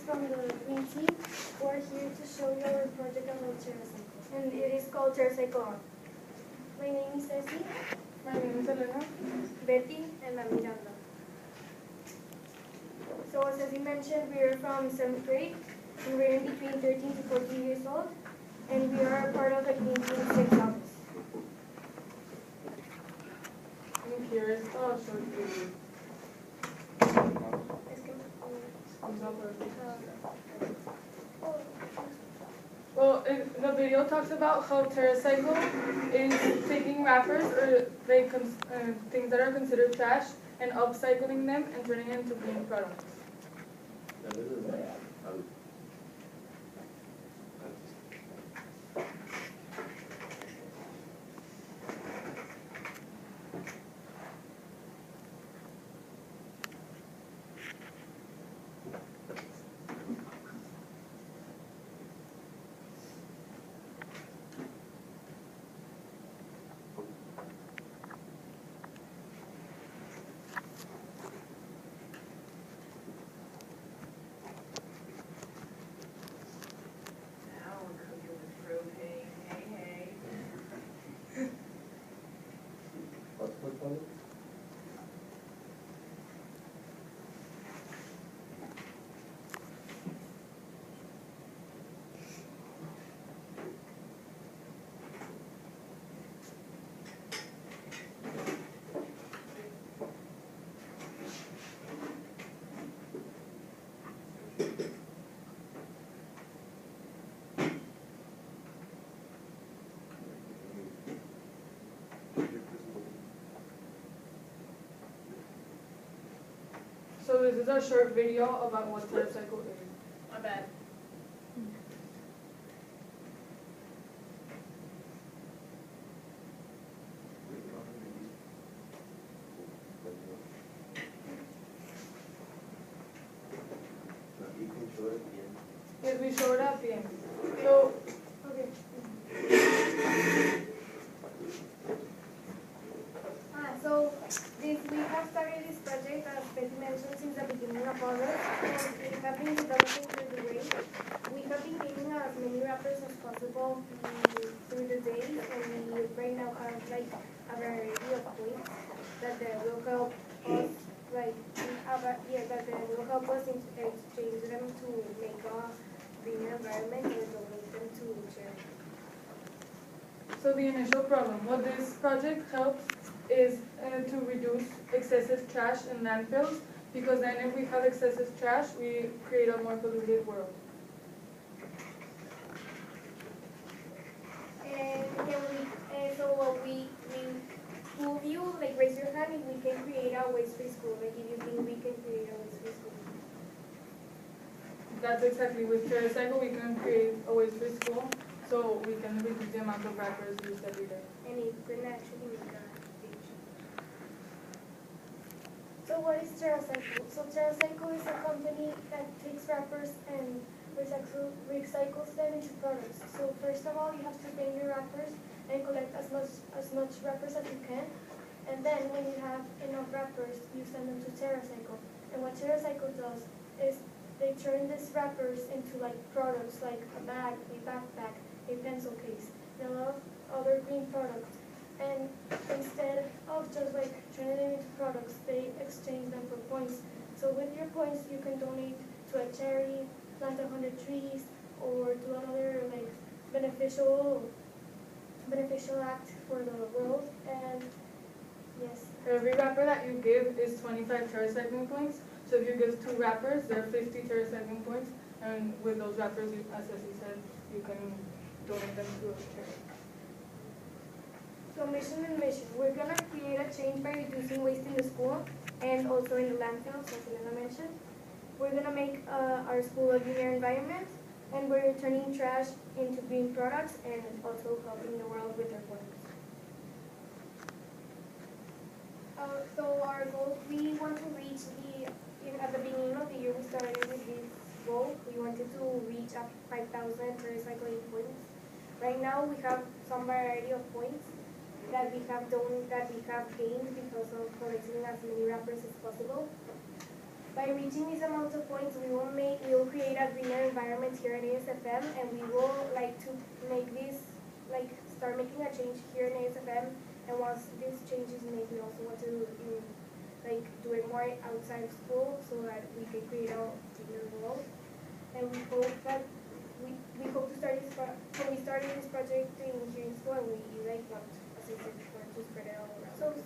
from the green team who are here to show you our project about Terracycle. And it is called Terracycle. My name is Ceci, My name is Elena. Betty, and I'm Miranda. So as Ceci mentioned, we are from 7th grade, and we're in between 13 to 14 years old, and we are a part of the Green Team 6 office. And here is the short video. Well, the video talks about how Terracycle is taking wrappers or things that are considered trash and upcycling them and turning it into green products. So this is a short video about what Terracycle is. My bad. Yes, we showed at the end. So, Okay. So we have started this project, as Betty mentioned, since the beginning of August. And we have been developing through the way. We have been making as many wrappers as possible through the days, and we right now have like a variety of points that will help us that will help us exchange them to make a greener environment and donate them to charity. So the initial problem, what this project helps is to reduce excessive trash in landfills, because then if we have excessive trash, we create a more polluted world. And so we will you like raise your hand if we can create a waste-free school, like if you think we can create a waste-free school. That's exactly, with Terracycle we can create a waste-free school, so we can reduce the amount of wrappers used every day. And it can actually make a change. So what is Terracycle? So Terracycle is a company that takes wrappers and recycles them into products. So first of all, you have to bring your wrappers and collect as much wrappers as you can. And then when you have enough wrappers, you send them to Terracycle. And what Terracycle does is they turn these wrappers into like products like a bag, a backpack, a pencil case, and a lot of other green products. And instead of just like turning them into products, they exchange them for points. So with your points, you can donate to a charity, plant 100 trees, or do another like beneficial act for the world. And yes. Every wrapper that you give is 25 Terracycling points. So if you give 2 wrappers, there are 50 Terracycling points. And with those wrappers, as Ceci said, you can donate them to a charity. So mission and mission. We're going to create a change by reducing waste in the school and also in the landfills, as Elena mentioned. We're going to make our school a greener environment, and we're turning trash into green products and also helping the world with our points. So our goals, we want to reach at the beginning of the year we started with this goal. We wanted to reach 5,000 Terracycling points. Right now we have some variety of points that we have gained because of collecting as many wrappers as possible. By By reaching this amount of points, we will create a greener environment here at ASFM, and we will like to make this, like start making a change here in ASFM. And once this change is made, we also want to like do it more outside of school so that we can create a greener world. And we hope that we hope to start this when we started this project here in school, and we like want, as I said before, to spread it all around.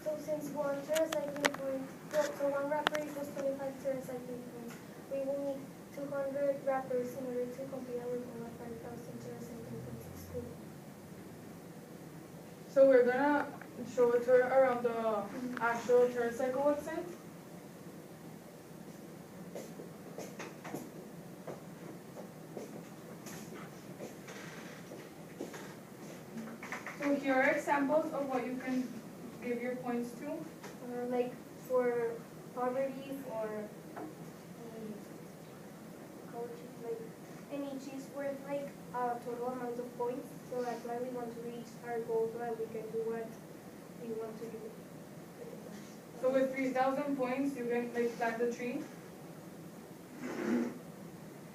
So since one terracycling point, so one wrapper equals 25 terracycling points, we will need 200 wrappers in order to complete our goal of 5,000 terracycling points at school. So we're gonna show a tour around the actual Terracycle website. So here are examples of what you can give your points to. Like for poverty, for like, and each is worth like a total amount of points. So that's why we want to reach our goal so that we can do what we want to do. So with 3,000 points, you can like plant a tree.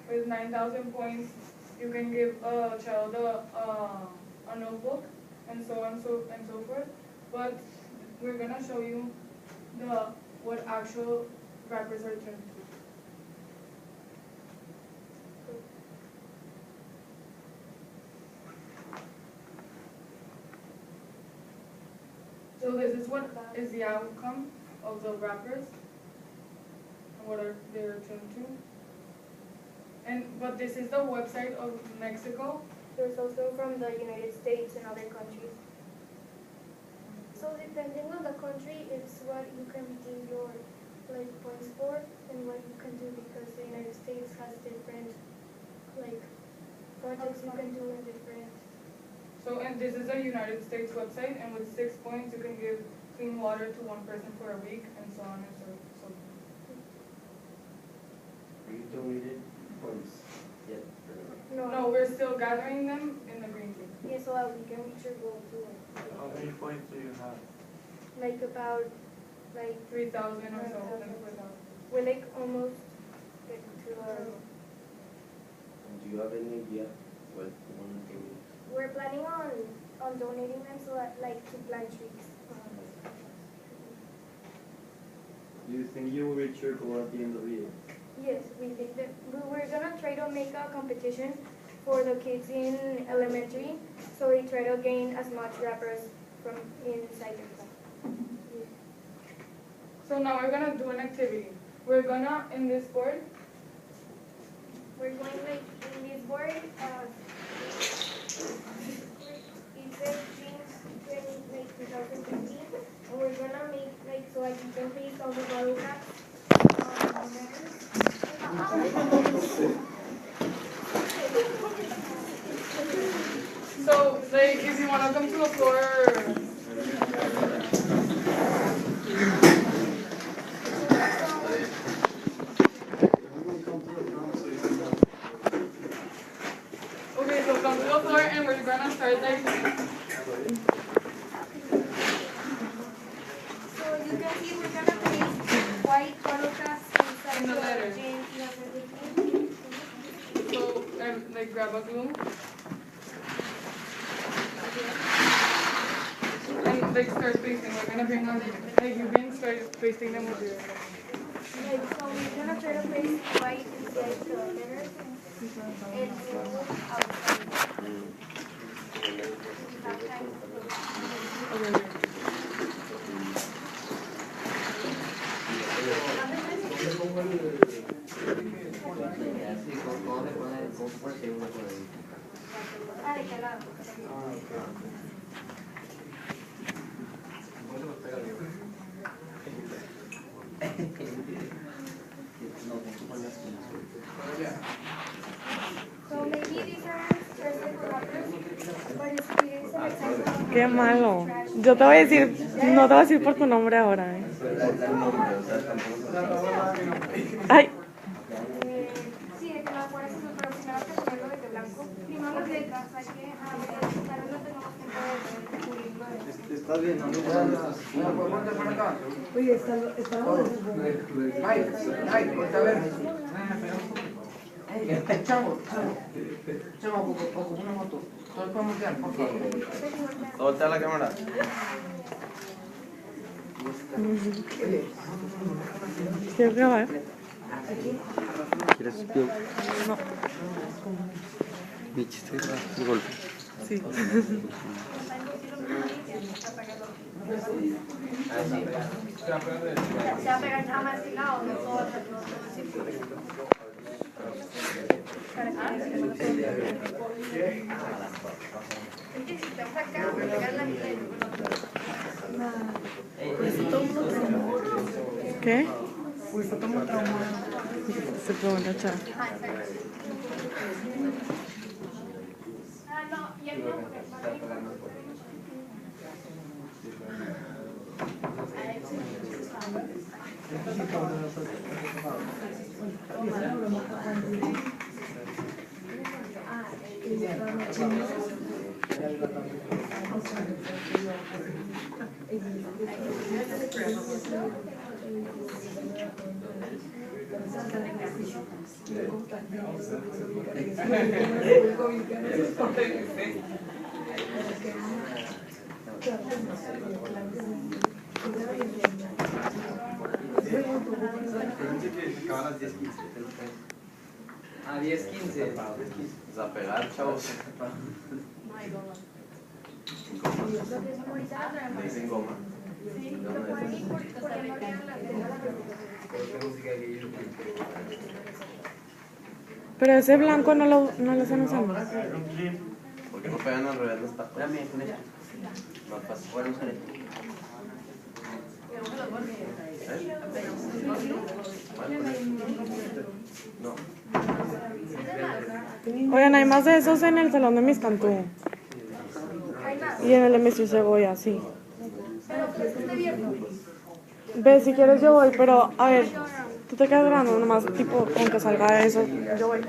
With 9,000 points, you can give a child a notebook, and so on and so forth. But we're gonna show you what actual wrappers are turned to. So this is what is the outcome of the wrappers and what they are turned to. But this is the website of Mexico. There's also from the United States and other countries. So depending on the country, it's what you can redeem your like points for and what you can do, because the United States has different like projects you can do in different. So, and this is a United States website, and with 6 points, you can give clean water to one person for a week, and so on and so forth. Are you donated points yet? No, we're still gathering them in the green team. Yeah, so that we can reach your goal too. How many points do you have? Like about like 3,000 or so, like 4,000. we're like almost like to our. Do you have any idea what you want to do? We're planning on donating them so that like to plant trees. Do you think you will reach your goal at the end of the year? Yes, we think that we're gonna try to make a competition for the kids in elementary, so we try to gain as much wrappers from inside the class. So now we're gonna do an activity. We're gonna, in this board, We're going like in this board, it says June 2015, and we're gonna make like so like you can paste all the bottle caps on the so like if you wanna come to the floor. Okay, so come to the floor and we're gonna start like. So you can see we're gonna paste white bottle caps inside In the letter. June 2015. So like grab a glue. And like start pasting. We're gonna bring on like you can start pasting them with your. Like, so we're gonna try to paste white inside the letters and blue outside. Ah, de qué lado. So maybe these are Terracycle wrappers, but it's creating some examples. Qué malo. Yo te voy a decir, no te voy a decir por tu nombre ahora. Ay, Sí, de que no fuera azul, pero primero que ponerlo de blanco. Primero las letras, hay que tal vez no tengamos tiempo de cubrirlo. Está bien, no Oye, está Mike, a ver. Chavo, ocupa una moto. Todos podemos quedar, por favor. Voltea la cámara. ¿Quieres grabar? ¿Quieres pio? No. Mi chiste es el golpe. Sí. Se va a pegar nada más de lado, no todo ¿Qué? Se pregunta, chao. A 10:15. A pegar, chavos. Dicen goma. Pero ese blanco no lo están usando. ¿Por qué no pegan al revés las tapas? Más fácil. No. Oigan, hay más de esos en el salón de mis cantú. Y en el de Mr. Cebolla, sí. Ve, si quieres yo voy, pero a ver, tú te quedas grabando nomás, tipo, con que salga eso, yo voy.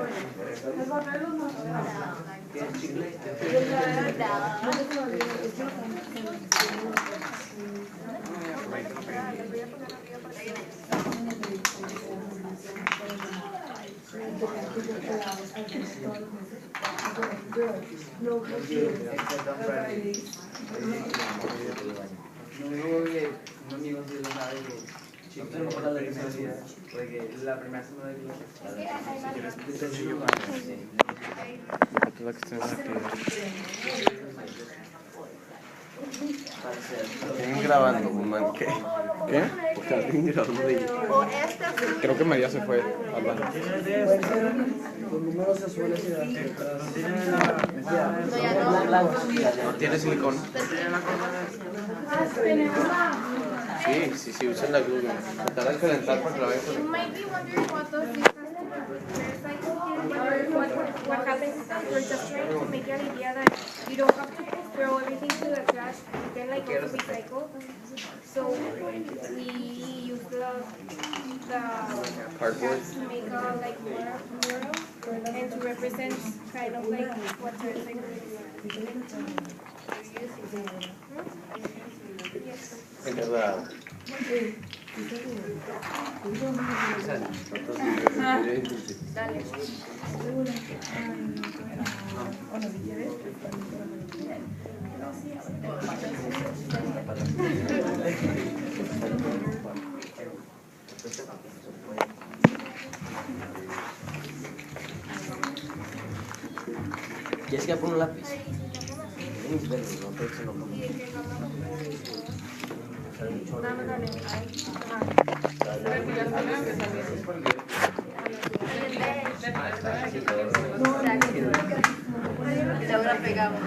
Un amigo sí lo sabe que chicos no para la universidad, porque la primera semana de clase. Si quieres que te ayude, ¿Quién grabando, man? ¿Qué? ¿Qué? Porque alguien grabando de Creo que María se fue al baño. los números azules y ¿No tiene silicón? Sí, usen la glue. Tratar de calentar para que la vean con You might be wondering what those things are for. What happens is that we're just trying to make an idea that you don't have to throw everything to the trash. You can like also recycle. So we use the cardboard. to make a like mural and to represent kind of like what Terracycle is. Es verdad. Dale. ¿Quieres que ponga un lápiz? Mis verdes, no, pero no. Y ahora pegamos.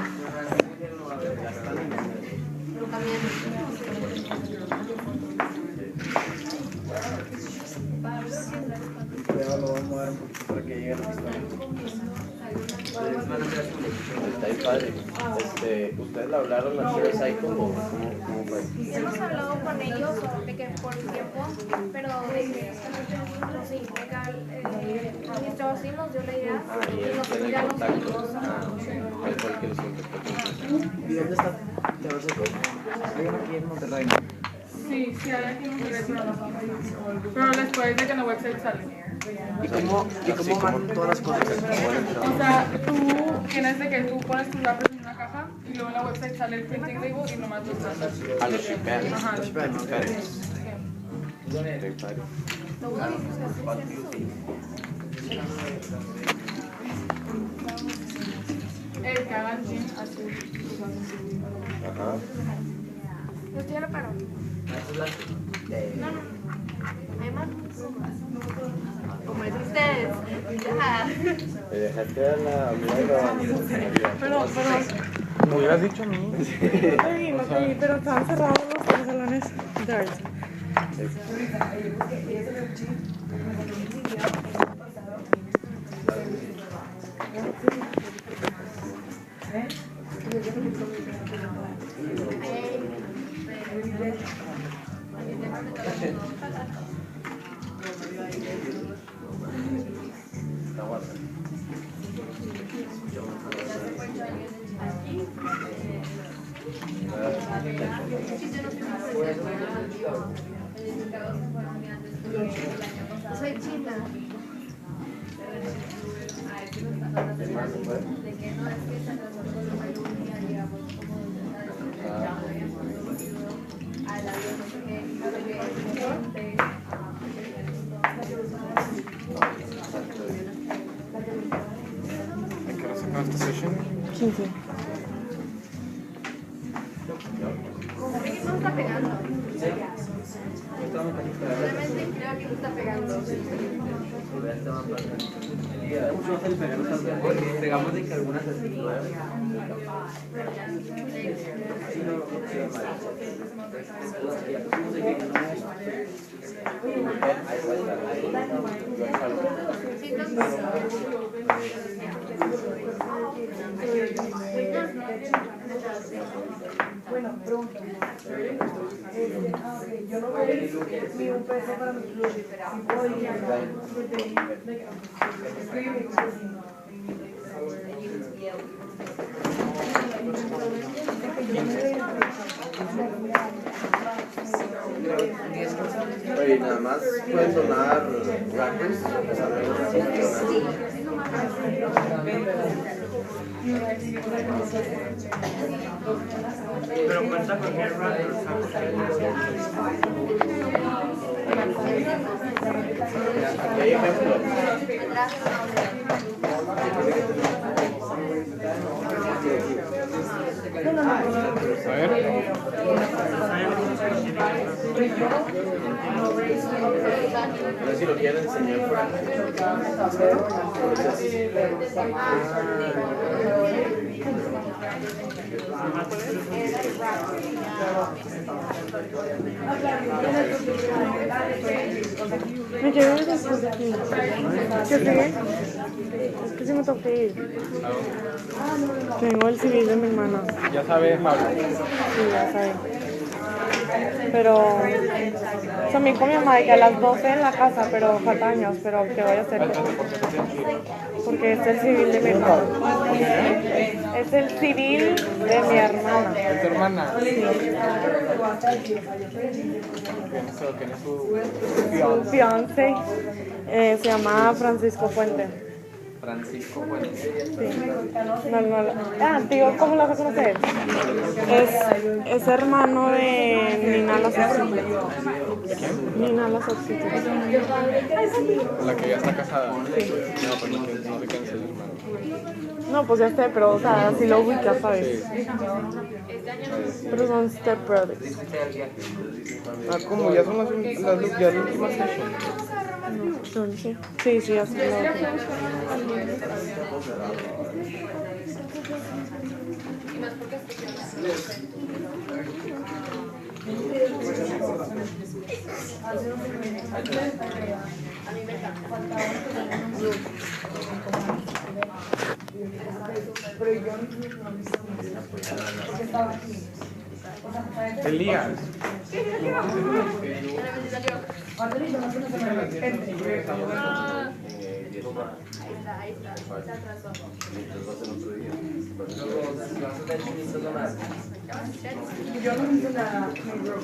Pero lo vamos a mover un poquito para que llegue a la pistola. Está ahí padre. ¿Ustedes le hablaron a Terracycle o cómo fue? Hemos hablado con ellos de que por un tiempo, pero de que sí, nuestro sí nos dio la idea Y y él nosotros tiene ya nos contacto. fuimos Él fue el que los contactó. ¿Y dónde está Terracycle? Viven aquí en Monterrey. Sí, Sí, sí hay aquí en los pero no son. Pero después de que en el website sale. ¿Y cómo mandan todas las cosas? O sea, tú tienes de que tú pones tus wrappers en una caja y luego en la website sale el printing label y nomás los mandas. A los shiperos. Ajá, Los shiperos, ok. El que hagan gym azul. Ajá. ¿Usted ya lo paró? No. ¿Hay más? Como es ustedes. Ya. Me dejaste a la amiga grabando. Pero, Me hubieras dicho a mí. no te vi, pero estaban cerrados los tres salones de arte. Soy china. ¿A qué hora se acaba esta sesión? 15. No está pegando. Realmente creo que no está pegando. Pegamos de que algunas así. Bueno, pronto. Yo no voy ni un peso para mi club. Si puedo ir Oye, nada más pueden donar wrappers. Pero cuenta con el wrapper. Aquí hay ejemplos. A ver. No sé si lo quieren enseñar por aquí. Me quedé después de aquí. ¿Qué sigue? Es que sí me toqué ir. Tengo el civil de mi hermana. Ya sabes, Pablo. Sí, ya sabes. Pero también con mi mamá de que a las 12 en la casa, pero falta años, pero que voy a hacer. Porque es el civil de mi hermana. Es el civil de mi hermana. ¿Es tu hermana? Sí. ¿Quién es su Fiance. Se llama Francisco Fuente. Francisco Fuentes? Sí. No. Digo, ¿cómo la vas a conocer? Es hermano de Nina Las Oxitas. Nina Las Oxitas. Con la que ya está casada. Sí. No, pues no sé quién es el hermano. No, pues ya sé, pero o sea, si lo ubicas, ¿sabes? Sí. Pero son step brothers. Ah, ¿cómo? Ya son las últimas sessions. No, sí. Sí, ya son las últimas. Elías. ahí está, se atrasó. Mientras va a ser otro día. Luego, si vas a hacer chinitos nomás. Yo no hice nada, mi bro.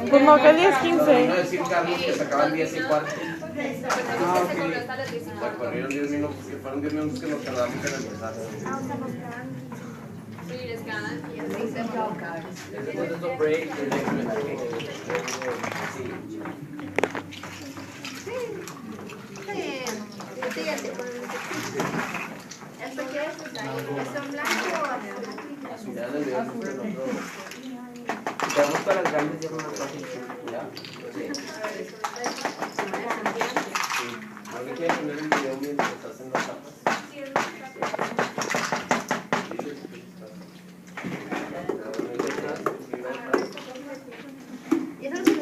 Pues no, que 10, 15. No decir, Carlos, que se acaban 10 y cuarto. Se corrieron 10 minutos, que fueron 10 minutos que nos tardamos en empezar. Después de tu break, ¿Esto qué es? ¿Es blanco o azul? Ya en el video que nosotros. vamos para las grandes ya más fácil. ¿Ya? Sí. ¿Alguien quiere poner el video mientras estás en las tapas? ¿Y eso es lo que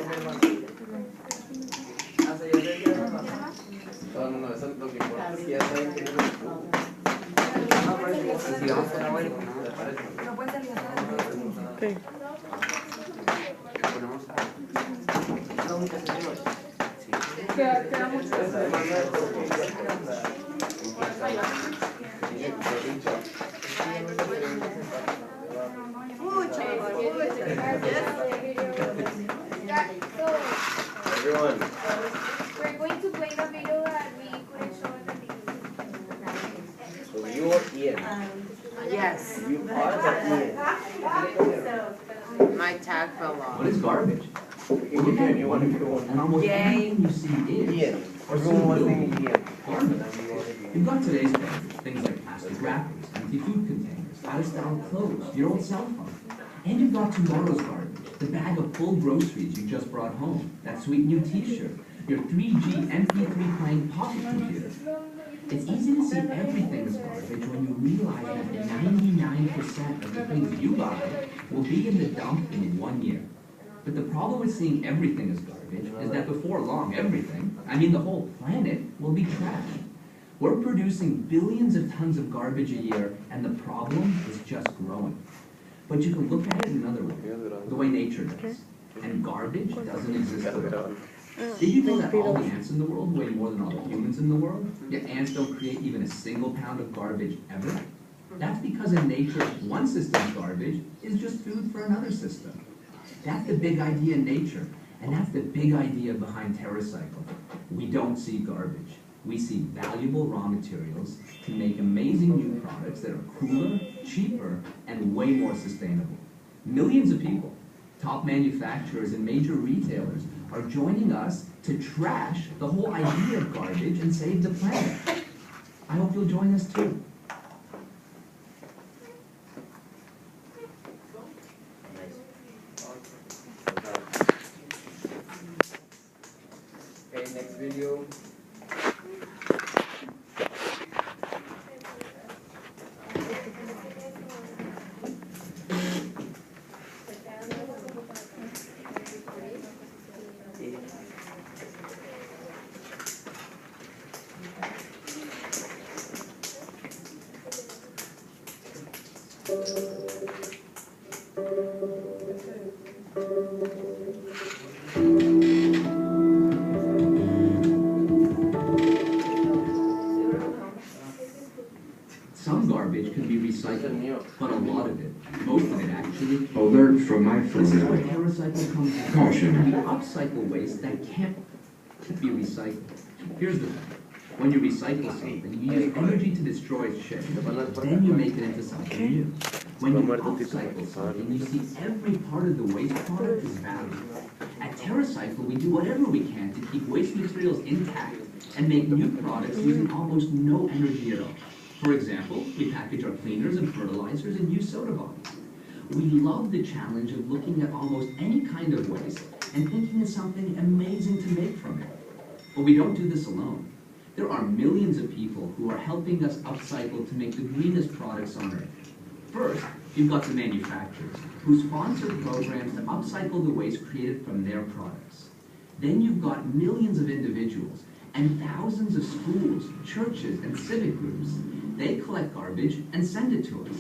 No, eso es lo que importa. Es que ya saben quién es el Sigamos con la abuela. No puede salir hasta las 10. Sí. Ponemos a... No, muchas gracias. Queda mucho. Everyone. We're going to play the video that we couldn't show at the beginning. So you're Ian. Yes. You are the Ian. My tag fell off. What is garbage? We can give you a new one if you want. And almost Yay. everything you see is Ian. or Everyone wants soon to will be be Ian. garbage. You've got today's garbage, things like plastic wrappers, empty food containers, out-of-style clothes, your old cell phone. And you've got tomorrow's garbage, the bag of full groceries you just brought home, that sweet new t-shirt, your 3G MP3 playing pocket computer. It's easy to see everything as garbage when you realize that 99% of the things you buy will be in the dump in 1 year. But the problem with seeing everything as garbage is that before long, everything, I mean the whole planet, will be trashed. We're producing billions of tons of garbage a year, and the problem is just growing. But you can look at it another way, the way nature does. And garbage doesn't exist at all. Did you know that all the ants in the world weigh more than all the humans in the world? Yet ants don't create even a single pound of garbage ever? That's because in nature, one system's garbage is just food for another system. That's the big idea in nature, and that's the big idea behind Terracycle. We don't see garbage. We see valuable raw materials to make amazing new products that are cooler, cheaper, and way more sustainable. Millions of people, top manufacturers and major retailers, are joining us to trash the whole idea of garbage and save the planet. I hope you'll join us too. Okay, next video. Some garbage can be recycled, but a lot of it, most of it actually, Alert from my this is where phone. Terracycle comes in. Caution. We upcycle waste that can't be recycled. Here's the thing. When you recycle something, you use energy to destroy its shape. Then you make it into something new. When you upcycle something, you see every part of the waste product is valuable. At Terracycle, we do whatever we can to keep waste materials intact and make new products using almost no energy at all. For example, we package our cleaners and fertilizers and use soda bottles. We love the challenge of looking at almost any kind of waste and thinking of something amazing to make from it. But we don't do this alone. There are millions of people who are helping us upcycle to make the greenest products on Earth. First, you've got the manufacturers, who sponsor programs to upcycle the waste created from their products. Then you've got millions of individuals and thousands of schools, churches, and civic groups. They collect garbage and send it to us.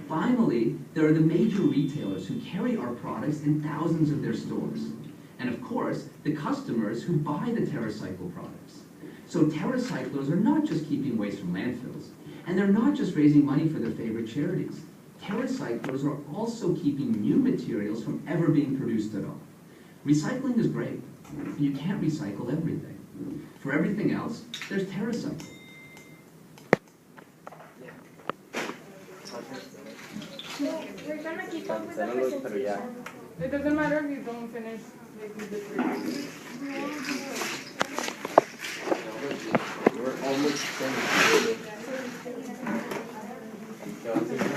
Finally, there are the major retailers who carry our products in thousands of their stores. And of course, the customers who buy the Terracycle products. So Terracyclers are not just keeping waste from landfills, and they're not just raising money for their favorite charities. Terracyclers are also keeping new materials from ever being produced at all. Recycling is great, but you can't recycle everything. For everything else, there's Terracycle. So we're gonna keep up with the Cancelarlos, pero ya. presentation. It doesn't matter if you don't finish like with the three. We're almost finished. ¿Qué vas a hacer?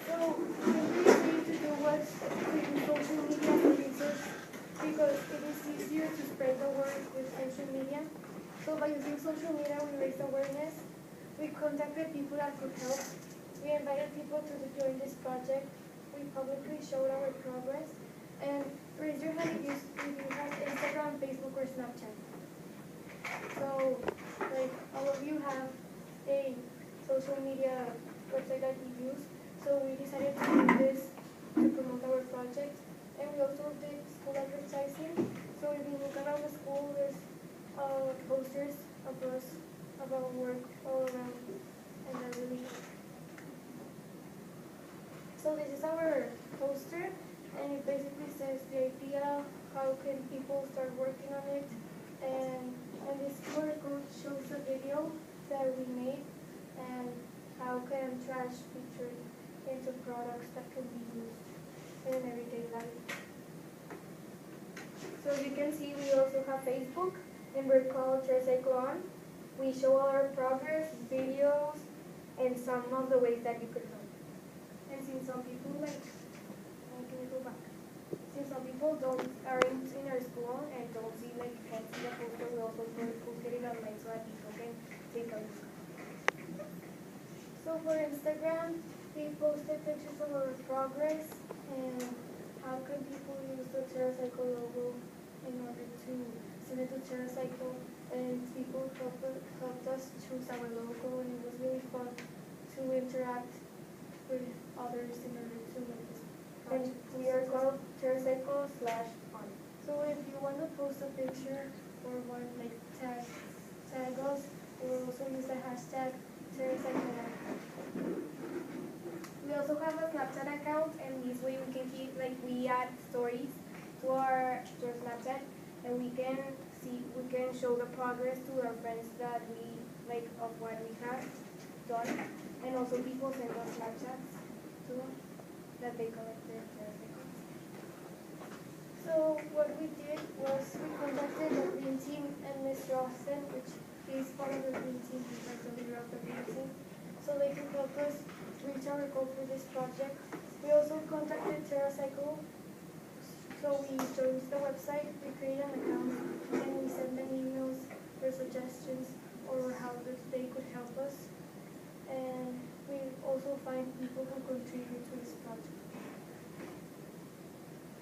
So, what we need to do was create social media releases because it is easier to spread the word with social media. So by using social media, we raised awareness. We contacted people that could help. We invited people to join this project. We publicly showed our progress. And raise your hand if you have Instagram, Facebook, or Snapchat. So, like, all of you have a social media website that you use. So we decided to do this to promote our project. And we also did school advertising. So if you look around the school, there's posters of us, of our work all around. And they're really good. So this is our poster. And it basically says the idea, how can people start working on it. And this QR code shows a video that we made. And how can trash be turned into products that can be used in everyday life. So you can see we also have Facebook, and we're called Terracycle On. We show our progress, videos, and some of the ways that you could help. And since some people can you go back? Since some people aren't in our school and don't see can't see the poster, we also posted it online so that people can take a look. So for Instagram, we posted pictures of our progress and how can people use the Terracycle logo in order to send it to Terracycle. And people helped us choose our logo, and it was really fun to interact with others in order to make this And project. we are called Terracycle/On. So if you want to post a picture or want tag us, we'll also use the hashtag Terracycle. We also have a Snapchat account, and this way we can keep we add stories to our Snapchat, and we can show the progress to our friends that we of what we have done, and also people send us Snapchats to them that they collect their Terracycles. So what we did was we contacted the Green Team and Mr. Austin, which is part of the Green Team, he's like the leader of the Green Team, so they can help us reach our goal for this project. We also contacted Terracycle, so we chose the website, we created an account, and we sent them emails for suggestions or how they could help us. And we also find people who contribute to this project.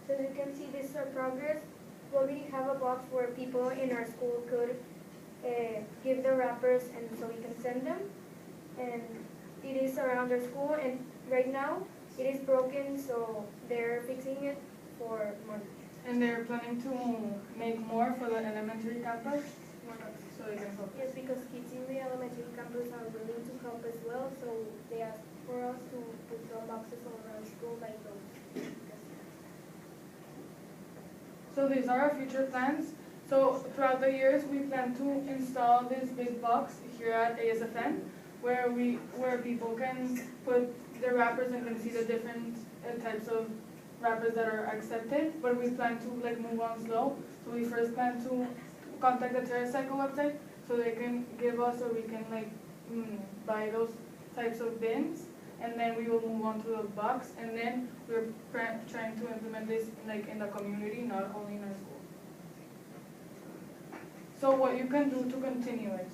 So as you can see, this is our progress. We already have a box where people in our school could give their wrappers, and so we can send them. And it is around our school, and right now it is broken, so they're fixing it for money. And they're planning to make more for the elementary campus, so they can help. Yes, because kids in the elementary campus are willing to help as well, so they asked for us to put some boxes all around school like those. So these are our future plans. So throughout the years, we plan to install this big box here at ASFM, where people can put their wrappers and can see the different types of wrappers that are accepted. But we plan to move on slow. So we first plan to contact the Terracycle website so they can give us, or we can buy those types of bins, and then we will move on to the box, and then we're trying to implement this in the community, not only in our school. So what you can do to continue it.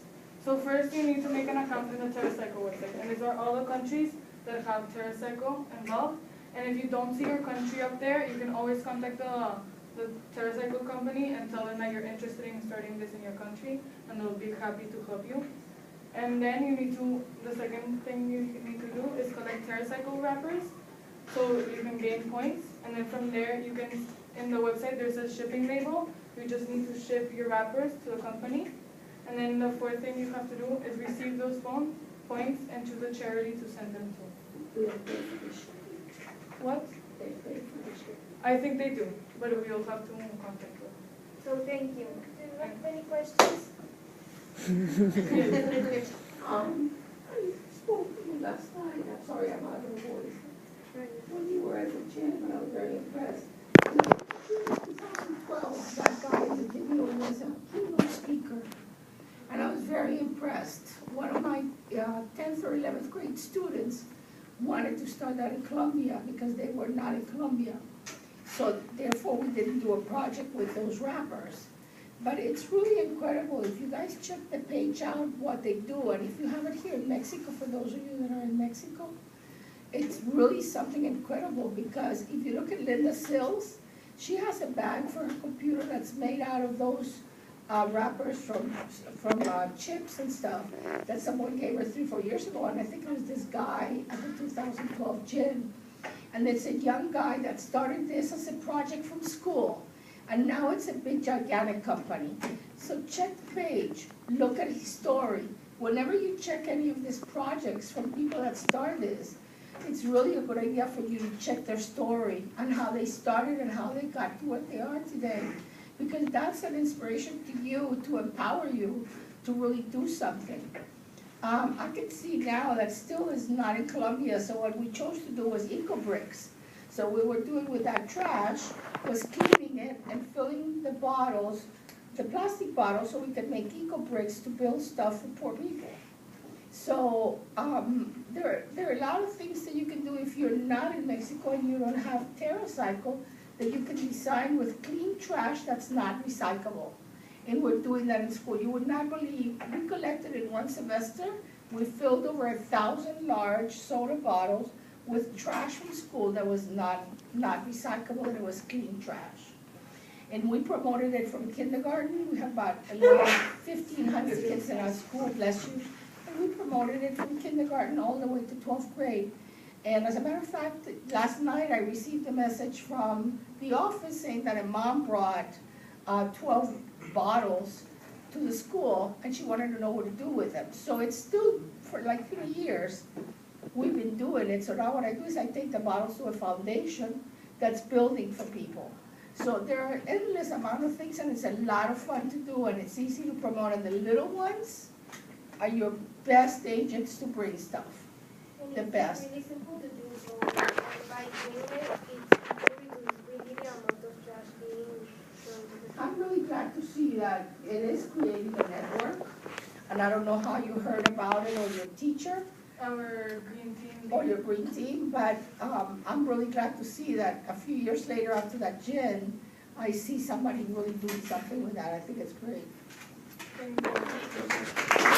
So first you need to make an account in the Terracycle website, and these are all the countries that have Terracycle involved. And if you don't see your country up there, you can always contact the Terracycle company and tell them that you're interested in starting this in your country, and they'll be happy to help you. And then the second thing you need to do is collect Terracycle wrappers, so you can gain points. And then from there, you can, in the website, there's a shipping label. You just need to ship your wrappers to the company. And then the fourth thing you have to do is receive those points and choose a charity to send them to. What? I think they do, but we'll have to contact them. So thank you. Do you have any questions? I spoke to you last night, I'm sorry I'm out of voice. When you were at the gym, and I was very impressed. In 2012, that guy in the video was a keynote speaker, and I was very impressed. One of my 10th or 11th grade students wanted to start that in Colombia because they were not in Colombia. So therefore, we didn't do a project with those rappers. But it's really incredible. If you guys check the page out, what they do, and if you have it here in Mexico, for those of you that are in Mexico, it's really something incredible, because if you look at Linda Sills, she has a bag for her computer that's made out of those wrappers from chips and stuff that someone gave her 3-4 years ago, and I think it was this guy at the 2012 gym. And it's a young guy that started this as a project from school. And now it's a big, gigantic company. So check the page, look at his story. Whenever you check any of these projects from people that start this, it's really a good idea for you to check their story and how they started and how they got to what they are today. Because that's an inspiration to you, to empower you to really do something. I can see now that still is not in Colombia, so what we chose to do was eco bricks. So we were doing with that trash was cleaning it and filling the bottles, the plastic bottles, so we could make eco bricks to build stuff for poor people. So there are a lot of things that you can do if you're not in Mexico and you don't have Terracycle, that you can design with clean trash that's not recyclable. And we're doing that in school. You would not believe, we collected in one semester, we filled over 1,000 large soda bottles with trash from school that was not recyclable, and it was clean trash. And we promoted it from kindergarten. We have about 1,500 kids in our school, bless you. And we promoted it from kindergarten all the way to 12th grade. And as a matter of fact, last night I received a message from the office saying that a mom brought 12 bottles to the school, and she wanted to know what to do with them. So it's still, for like 3 years, we've been doing it. So now what I do is I take the bottles to a foundation that's building for people. So there are endless amount of things, and it's a lot of fun to do, and it's easy to promote. And the little ones are your best agents to bring stuff. And The best. It's really simple to do, so by doing it, it's actually really the amount of trash being thrown to the I'm really glad to see that it is creating a network, and I don't know how you heard about it, or your teacher, Our green team. or your green team, but I'm really glad to see that a few years later after that gin, I see somebody really doing something with that. I think it's great. Thank you.